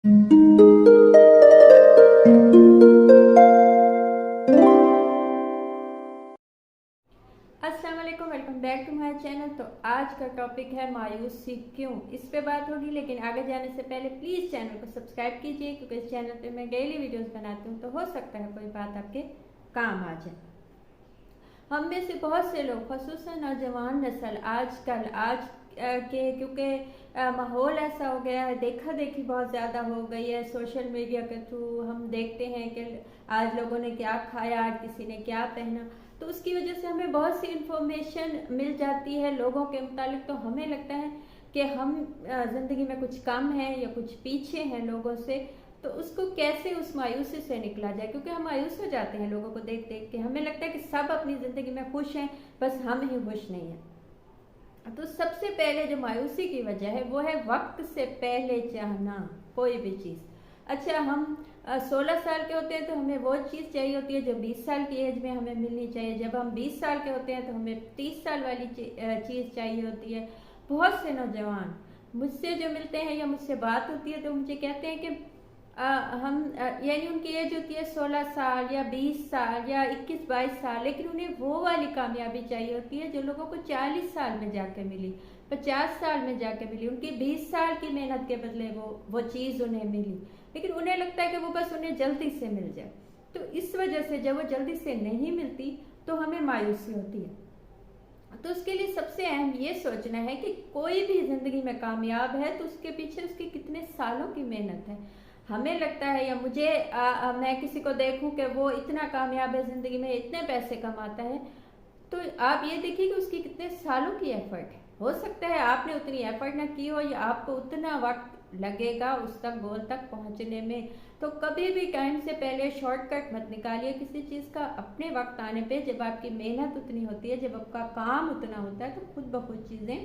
अस्सलाम वालेकुम, welcome back to my channel. तो आज का टॉपिक है मायूसी क्यों। इस पे बात होगी, लेकिन आगे जाने से पहले प्लीज़ चैनल को सब्सक्राइब कीजिए, क्योंकि इस चैनल पे मैं डेली वीडियोस बनाती हूँ, तो हो सकता है कोई बात आपके काम आ जाए। हम में से बहुत से लोग, ख़ुसूसन नौजवान नस्ल आजकल क्योंकि माहौल ऐसा हो गया है, देखा देखी बहुत ज़्यादा हो गई है। सोशल मीडिया के थ्रू हम देखते हैं कि आज लोगों ने क्या खाया, आज किसी ने क्या पहना, तो उसकी वजह से हमें बहुत सी इंफॉर्मेशन मिल जाती है लोगों के मुतालिक। तो हमें लगता है कि हम ज़िंदगी में कुछ कम हैं या कुछ पीछे हैं लोगों से। तो उसको कैसे, उस मायूसी से निकला जाए, क्योंकि हम मायूस हो जाते हैं लोगों को देख देख के। हमें लगता है कि सब अपनी ज़िंदगी में खुश हैं, बस हम ही खुश नहीं हैं। तो सबसे पहले जो मायूसी की वजह है वो है वक्त से पहले चाहना कोई भी चीज़। अच्छा, हम 16 साल के होते हैं तो हमें वो चीज़ चाहिए होती है जो 20 साल की एज में हमें मिलनी चाहिए। जब हम 20 साल के होते हैं तो हमें 30 साल वाली चीज़ चाहिए होती है। बहुत से नौजवान मुझसे जो मिलते हैं या मुझसे बात होती है तो मुझे कहते हैं कि यानी उनकी एज होती है 16 साल या 20 साल या 21-22 साल, लेकिन उन्हें वो वाली कामयाबी चाहिए होती है जो लोगों को 40 साल में जाके मिली, 50 साल में जाके मिली। उनकी 20 साल की मेहनत के बदले वो चीज़ उन्हें मिली, लेकिन उन्हें लगता है कि वो बस उन्हें जल्दी से मिल जाए। तो इस वजह से जब वो जल्दी से नहीं मिलती तो हमें मायूसी होती है। तो उसके लिए सबसे अहम ये सोचना है कि कोई भी जिंदगी में कामयाब है तो उसके पीछे उसकी कितने सालों की मेहनत है। हमें लगता है या मुझे मैं किसी को देखूं कि वो इतना कामयाब है जिंदगी में, इतने पैसे कमाता है, तो आप ये देखिए कि उसकी कितने सालों की एफर्ट है। हो सकता है आपने उतनी एफर्ट ना की हो या आपको उतना वक्त लगेगा उस तक, गोल तक पहुंचने में। तो कभी भी टाइम से पहले शॉर्टकट मत निकालिए किसी चीज़ का। अपने वक्त आने पे जब आपकी मेहनत उतनी होती है, जब आपका काम उतना होता है, तो खुद ब खुद चीज़ें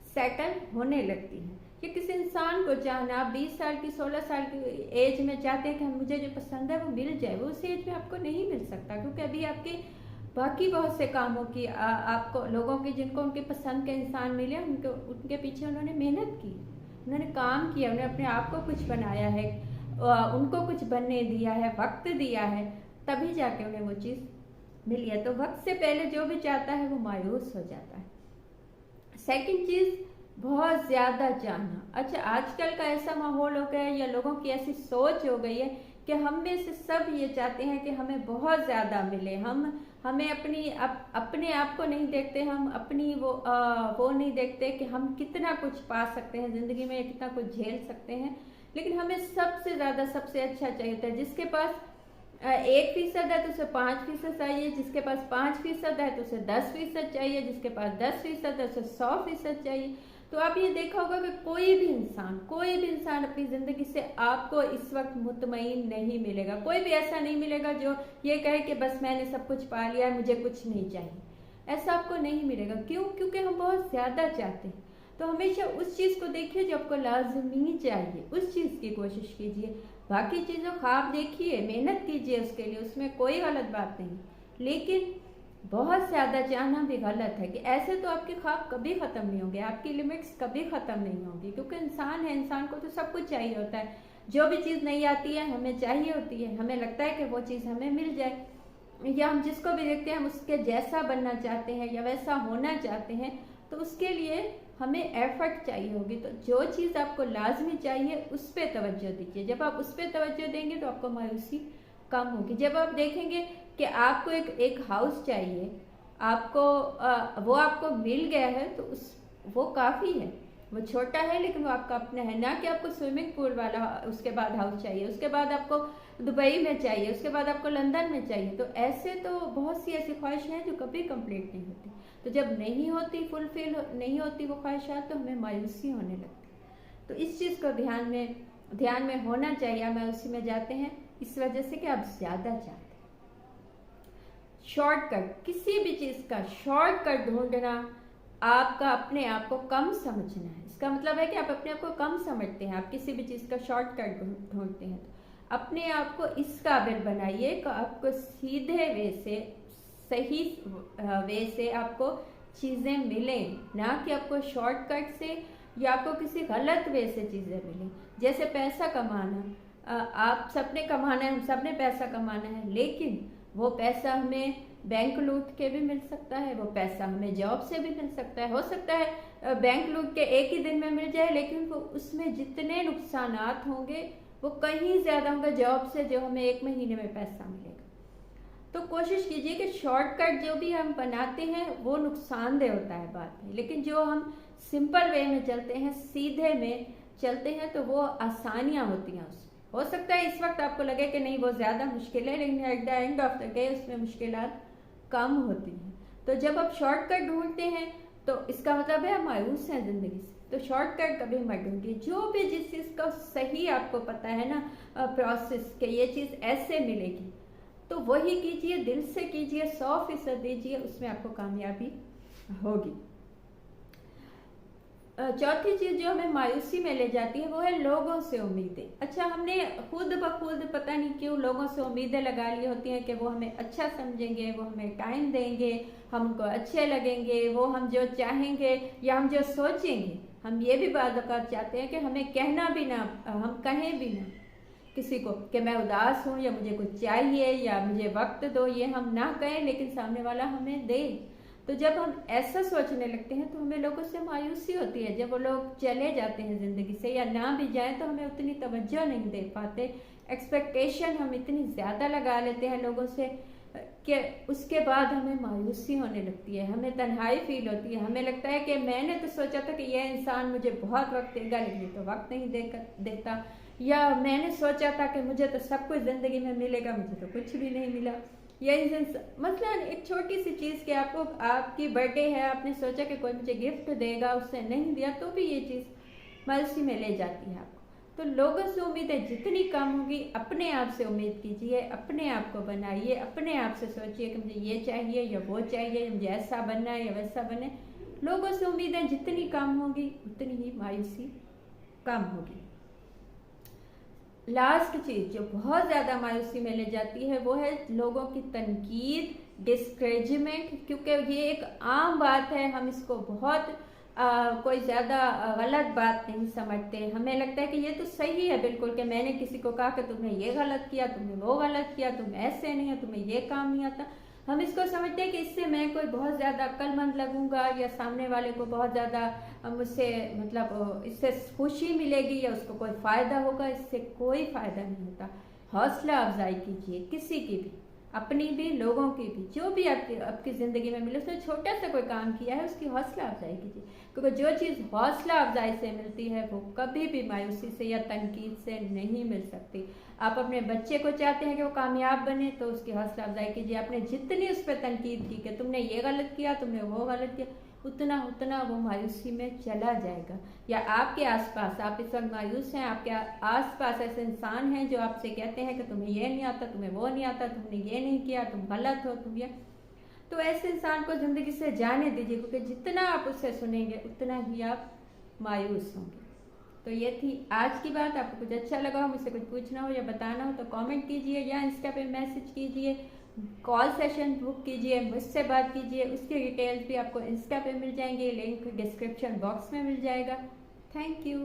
सेटल होने लगती हैं। कि किसी इंसान को चाहना, आप 20 साल की 16 साल की एज में चाहते हैं कि मुझे जो पसंद है वो मिल जाए, वो उस एज में आपको नहीं मिल सकता, क्योंकि अभी आपके बाकी बहुत से कामों की आपको, लोगों की जिनको उनके पसंद के इंसान मिले, उनके पीछे उन्होंने मेहनत की, उन्होंने काम किया, उन्होंने अपने आप को कुछ बनाया है, उनको कुछ बनने दिया है, वक्त दिया है, तभी जाके उन्हें वो चीज़ मिली है। तो वक्त से पहले जो भी चाहता है वो मायूस हो जाता है। सेकंड चीज़, बहुत ज़्यादा चाहना। अच्छा, आजकल का ऐसा माहौल हो गया है या लोगों की ऐसी सोच हो गई है कि हम में से सब ये चाहते हैं कि हमें बहुत ज़्यादा मिले। हमें अपने आप को नहीं देखते, हम अपनी वो नहीं देखते कि हम कितना कुछ पा सकते हैं ज़िंदगी में, कितना कुछ झेल सकते हैं। लेकिन हमें सबसे ज़्यादा सबसे अच्छा चाहिए होता है। जिसके पास 1% है तो उसे 5% चाहिए, जिसके पास 5% है तो उसे 10% चाहिए, जिसके पास 10% है उसे 100% चाहिए। तो आप ये देखा होगा कि कोई भी इंसान अपनी ज़िंदगी से आपको इस वक्त मुतमईन नहीं मिलेगा। कोई भी ऐसा नहीं मिलेगा जो ये कहे कि बस मैंने सब कुछ पा लिया, मुझे कुछ नहीं चाहिए। ऐसा आपको नहीं मिलेगा। क्यों? क्योंकि हम बहुत ज़्यादा चाहते हैं। तो हमेशा उस चीज़ को देखिए जो आपको लाजमी चाहिए, उस चीज़ की कोशिश कीजिए। बाकी चीज़ों ख्वाब देखिए, मेहनत कीजिए उसके लिए, उसमें कोई गलत बात नहीं, लेकिन बहुत ज़्यादा चाहना भी गलत है। कि ऐसे तो आपके ख्वाब कभी ख़त्म नहीं होंगे, आपकी लिमिट्स कभी ख़त्म नहीं होंगी, क्योंकि इंसान है, इंसान को तो सब कुछ चाहिए होता है। जो भी चीज़ नहीं आती है हमें चाहिए होती है, हमें लगता है कि वो चीज़ हमें मिल जाए, या हम जिसको भी देखते हैं हम उसके जैसा बनना चाहते हैं या वैसा होना चाहते हैं, तो उसके लिए हमें एफर्ट चाहिए होगी। तो जो चीज़ आपको लाजमी चाहिए उस पर तवज्जो दीजिए। जब आप उस पर तवज्जो देंगे तो आपको मायूसी कम होगी। जब आप देखेंगे कि आपको एक हाउस चाहिए, आपको वो आपको मिल गया है, तो वो काफ़ी है। वो छोटा है लेकिन वो आपका अपना है, ना कि आपको स्विमिंग पूल वाला उसके बाद हाउस चाहिए, उसके बाद आपको दुबई में चाहिए, उसके बाद आपको लंदन में चाहिए। तो ऐसे तो बहुत सी ऐसी ख्वाहिशें हैं जो कभी कंप्लीट नहीं होती। तो जब नहीं होती, फुलफिल नहीं होती वो ख्वाहिशात, तो हमें मायूसी होने लगती। तो इस चीज़ को ध्यान में होना चाहिए। मायूसी में जाते हैं इस वजह से कि आप ज़्यादा चाहते हैं। शॉर्टकट, किसी भी चीज़ का शॉर्टकट ढूंढना आपका अपने आप को कम समझना है। इसका मतलब है कि आप अपने आप को कम समझते हैं। आप किसी भी चीज़ का शॉर्टकट ढूंढते हैं तो अपने आप को इस काबिल बनाइए कि आपको सीधे वे से, सही वे से आपको चीज़ें मिलें, ना कि आपको शॉर्टकट से या आपको किसी गलत वे से चीज़ें मिली। जैसे पैसा कमाना, आप सबने कमाना है, हम सबने पैसा कमाना है, लेकिन वो पैसा हमें बैंक लूट के भी मिल सकता है, वो पैसा हमें जॉब से भी मिल सकता है। हो सकता है बैंक लूट के एक ही दिन में मिल जाए, लेकिन वो उसमें जितने नुकसानात होंगे वो कहीं ज़्यादा होंगे जॉब से, जो हमें एक महीने में पैसा मिलेगा। तो कोशिश कीजिए कि शॉर्टकट जो भी हम बनाते हैं वो नुकसानदेह होता है बाद में, लेकिन जो हम सिंपल वे में चलते हैं, सीधे में चलते हैं, तो वो आसानियाँ होती हैं उसमें। हो सकता है इस वक्त आपको लगे कि नहीं वो ज़्यादा मुश्किल है, लेकिन at the end of the day उसमें मुश्किलात कम होती हैं। तो जब आप शॉर्टकट ढूंढते हैं तो इसका मतलब है आप मायूस हैं ज़िंदगी से, तो शॉर्टकट कभी मत ढूंढिए। जो भी जिस चीज़ का सही आपको पता है ना प्रोसेस के ये चीज़ ऐसे मिलेगी, तो वही कीजिए, दिल से कीजिए, 100% दीजिए, उसमें आपको कामयाबी होगी। चौथी चीज़ जो हमें मायूसी में ले जाती है वो है लोगों से उम्मीदें। अच्छा, हमने खुद ब खुद पता नहीं क्यों लोगों से उम्मीदें लगा ली होती हैं कि वो हमें अच्छा समझेंगे, वो हमें टाइम देंगे, हमको अच्छे लगेंगे, वो हम जो चाहेंगे या हम जो सोचेंगे। हम ये भी बात चाहते हैं कि हमें कहना भी ना, हम कहें भी ना किसी को कि मैं उदास हूँ या मुझे कुछ चाहिए या मुझे वक्त दो, ये हम ना कहें, लेकिन सामने वाला हमें दे। तो जब हम ऐसा सोचने लगते हैं तो हमें लोगों से मायूसी होती है। जब वो लोग चले जाते हैं ज़िंदगी से या ना भी जाएं तो हमें उतनी तवज्जो नहीं दे पाते, एक्सपेक्टेशन हम इतनी ज़्यादा लगा लेते हैं लोगों से कि उसके बाद हमें मायूसी होने लगती है, हमें तन्हाई फील होती है। हमें लगता है कि मैंने तो सोचा था कि यह इंसान मुझे बहुत वक्त देगा, लेकिन तो वक्त नहीं देता, या मैंने सोचा था कि मुझे तो सब कुछ ज़िंदगी में मिलेगा, मुझे तो कुछ भी नहीं मिला। या मतलब एक छोटी सी चीज़ कि आपको आपकी बर्थडे है, आपने सोचा कि कोई मुझे गिफ्ट देगा, उससे नहीं दिया, तो भी ये चीज़ मायूसी में ले जाती है आपको। तो लोगों से उम्मीदें जितनी कम होगी, अपने आप से उम्मीद कीजिए, अपने आप को बनाइए, अपने आप से सोचिए कि मुझे ये चाहिए या वो चाहिए, मुझे ऐसा बनना है या वैसा बने। लोगों से उम्मीदें जितनी कम होगी उतनी ही मायूसी कम होगी। लास्ट चीज़ जो बहुत ज़्यादा मायूसी में ले जाती है वो है लोगों की तनकीद, डिस्करेजमेंट, क्योंकि ये एक आम बात है, हम इसको बहुत कोई ज़्यादा गलत बात नहीं समझते। हमें लगता है कि ये तो सही है बिल्कुल, कि मैंने किसी को कहा कि तुमने ये गलत किया, तुमने वो गलत किया, तुम ऐसे नहीं हो, तुम्हें ये काम नहीं आता। हम इसको समझते हैं कि इससे मैं कोई बहुत ज़्यादा अक्लमंद लगूंगा या सामने वाले को बहुत ज़्यादा मुझसे मतलब इससे खुशी मिलेगी या उसको कोई फ़ायदा होगा। इससे कोई फ़ायदा नहीं होता। हौसला अफजाई कीजिए, किसी की भी, अपनी भी, लोगों की भी, जो भी आपकी ज़िंदगी में मिले, उसने छोटा सा कोई काम किया है उसकी हौसला अफजाई कीजिए, क्योंकि जो चीज़ हौसला अफजाई से मिलती है वो कभी भी मायूसी से या तनकीद से नहीं मिल सकती। आप अपने बच्चे को चाहते हैं कि वो कामयाब बने, तो उसकी हौसला अफजाई कीजिए। आपने जितनी उस पर तनकीद की कि तुमने ये गलत किया, तुमने वो गलत किया, उतना उतना वो मायूसी में चला जाएगा। या आपके आसपास, आप इस वक्त मायूस हैं, आपके आसपास ऐसे इंसान हैं जो आपसे कहते हैं कि तुम्हें ये नहीं आता, तुम्हें वो नहीं आता, तुमने ये नहीं किया, तुम गलत हो, तुम ये, तो ऐसे इंसान को ज़िंदगी से जाने दीजिए, क्योंकि जितना आप उससे सुनेंगे उतना ही आप मायूस होंगे। तो ये थी आज की बात। आपको कुछ अच्छा लगा हो, मुझसे कुछ पूछना हो या बताना हो तो कमेंट कीजिए या इंस्टा पे मैसेज कीजिए, कॉल सेशन बुक कीजिए, मुझसे बात कीजिए। उसकी डिटेल्स भी आपको इंस्टा पे मिल जाएंगे, लिंक डिस्क्रिप्शन बॉक्स में मिल जाएगा। Thank you.